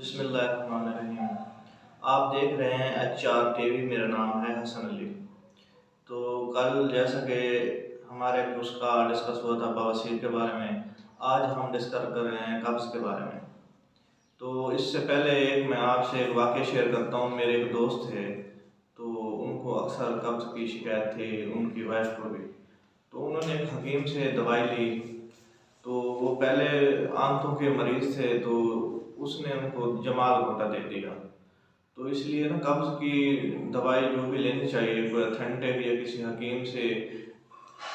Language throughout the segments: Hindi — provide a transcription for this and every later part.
बिस्मिल्लाहिर्रहमानिर्रहीम। आप देख रहे हैं HR TV। मेरा नाम है हसन अली। तो कल जैसा कि हमारे नुस्खा डिस्कस हुआ था बवासीर के बारे में, आज हम डिस्कस कर रहे हैं कब्ज़ के बारे में। तो इससे पहले मैं आपसे एक वाक़या शेयर करता हूँ। मेरे एक दोस्त थे, तो उनको अक्सर कब्ज़ की शिकायत थी, उनकी वाइफ को भी। तो उन्होंने एक हकीम से दवाई ली। तो वो पहले आंतों के मरीज़ थे, तो उसने उनको जमाल घोटा दे दिया। तो इसलिए ना कब्ज़ की दवाई जो भी लेनी चाहिए कोई अथेंटिक या किसी हकीम से,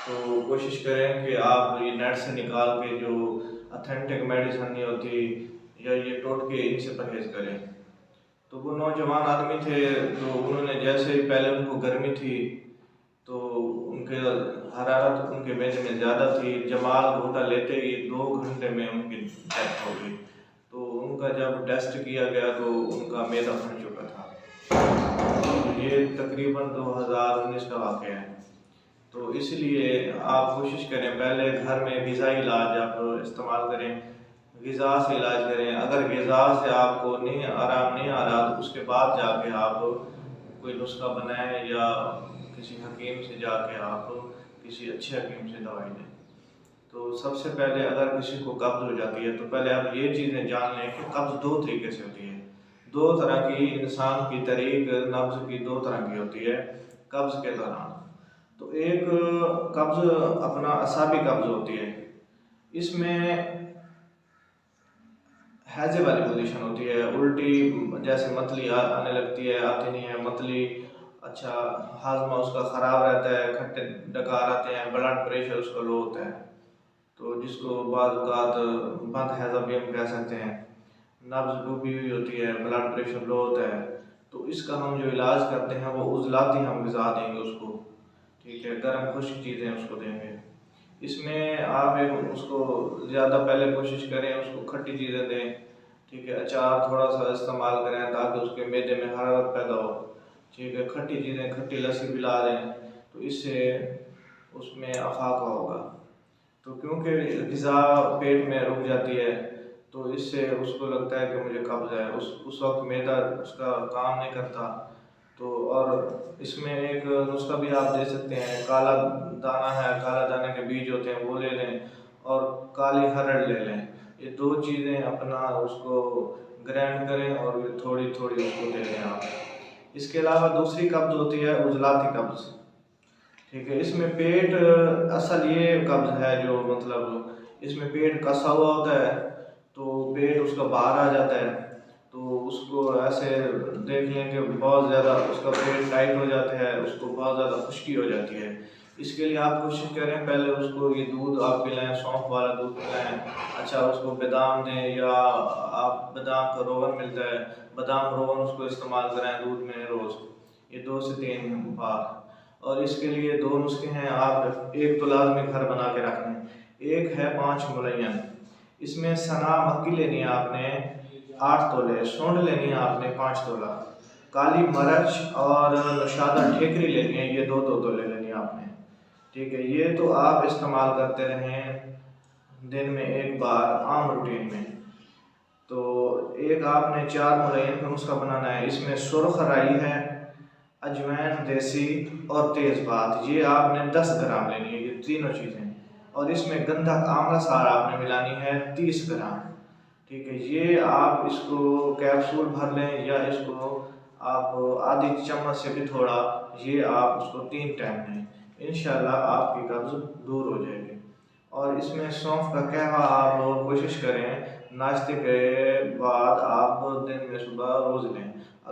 तो कोशिश करें कि आप ये नेट से निकाल के जो अथेंटिक मेडिसिन नहीं होती या ये टोटके, इनसे परहेज़ करें। तो वो नौजवान आदमी थे, तो उन्होंने जैसे ही पहले उनको गर्मी थी, तो उनके हरारत उनके मैदे में ज़्यादा थी। जमाल घोटा लेते ही 2 घंटे में उनकी डेथ हो गई। तो उनका जब टेस्ट किया गया तो उनका मैदा फट चुका था। ये तकरीबन 2019 का वाक़या है। तो इसलिए आप कोशिश करें पहले घर में ग़िज़ाई इलाज आप इस्तेमाल करें, ग़िज़ा से इलाज करें। अगर ग़िज़ा से आपको आराम नहीं आ रहा, तो उसके बाद जाके आप कोई नुस्खा बनाएं या किसी हकीम से जाके आप किसी अच्छे हकीम से दवाई लें। तो सबसे पहले अगर किसी को कब्ज़ हो जाती है, तो पहले आप ये चीज़ें जान लें कि कब्ज़ 2 तरीके से होती है। 2 तरह की इंसान की तरीक़ नब्ज़ की 2 तरह की होती है कब्ज़ के दौरान। तो एक कब्ज़ अपना असाबी कब्ज़ होती है। इसमें हैज़े वाली पोजीशन होती है, उल्टी जैसे मतली आने लगती है, आती नहीं है मतली। अच्छा, हाजमा उसका ख़राब रहता है, खट्टे डकार आते हैं, ब्लड प्रेशर उसका लो होता है, तो जिसको बाद औक़ात बद हैज़ा भी हम कह सकते हैं। नब्ज़ डूबी हुई होती है, ब्लड प्रेशर लो होता है। तो इसका हम जो इलाज करते हैं वो उज़लाती हम ग़िज़ा देंगे उसको, ठीक है, गर्म खुश्क चीज़ें उसको देंगे। इसमें आप उसको ज़्यादा पहले कोशिश करें उसको खट्टी चीज़ें दें, ठीक है। अचार थोड़ा सा इस्तेमाल करें ताकि उसके मैदे में हरारत पैदा हो, ठीक है। खट्टी चीज़ें, खट्टी लस्सी पिला दें, तो इससे उसमें अफाका होगा। तो क्योंकि ग़िज़ा पेट में रुक जाती है, तो इससे उसको लगता है कि मुझे कब्ज़ है, उस वक्त मैदा उसका काम नहीं करता। तो और इसमें एक नुस्खा भी आप दे सकते हैं, काला दाना है, काला दाने के बीज होते हैं वो ले लें, और काली हरड़ ले लें। ये 2 चीज़ें अपना उसको ग्राइंड करें और थोड़ी थोड़ी उसको दे दें आप। इसके अलावा दूसरी कब्ज़ होती है उज़लाती कब्ज़, ठीक है। इसमें पेट असल ये कब्ज़ है जो मतलब इसमें पेट कसा हुआ होता है, तो पेट उसका बाहर आ जाता है। तो उसको ऐसे देख लें कि बहुत ज़्यादा उसका पेट टाइट हो जाता है, उसको बहुत ज़्यादा खुश्की हो जाती है। इसके लिए आप कोशिश करें पहले उसको ये दूध आप पिलाएं, सौंफ वाला दूध पिलाएं। अच्छा, उसको बादाम दें, या आप बादाम का रोगन मिलता है, बादाम रोगन उसको इस्तेमाल कराएं दूध में रोज़, ये 2 से 3 बार। और इसके लिए 2 नुस्खे हैं, आप एक तो लाज़मी घर बना के रख लें। एक है 5 मुलय्यन। इसमें सना मक्की लेनी है आपने 8 तोले, सूंड लेनी है आपने 5 तोला, काली मिर्च और नौशादा ठेकरी लेनी है, ये 2-2 तोले लेनी है आपने, ठीक है। ये तो आप इस्तेमाल करते रहें दिन में 1 बार आम रूटीन में। तो एक आपने 4 मुलय्यन का नुस्खा बनाना है। इसमें सुर्ख राई है, अजवाइन देसी और तेज़पात, ये आपने 10 ग्राम लेनी है, ये तीनों चीज़ें। और इसमें गंधक आंवला सार आपने मिलानी है 30 ग्राम, ठीक है। ये आप इसको कैप्सूल भर लें या इसको आप आधी चम्मच से भी थोड़ा, ये आप उसको 3 टाइम लें, इंशाल्लाह आपकी कब्ज़ दूर हो जाएगी। और इसमें सौंफ का कहवा आप कोशिश करें नाश्ते के बाद आप दिन में सुबह रोज़ लें।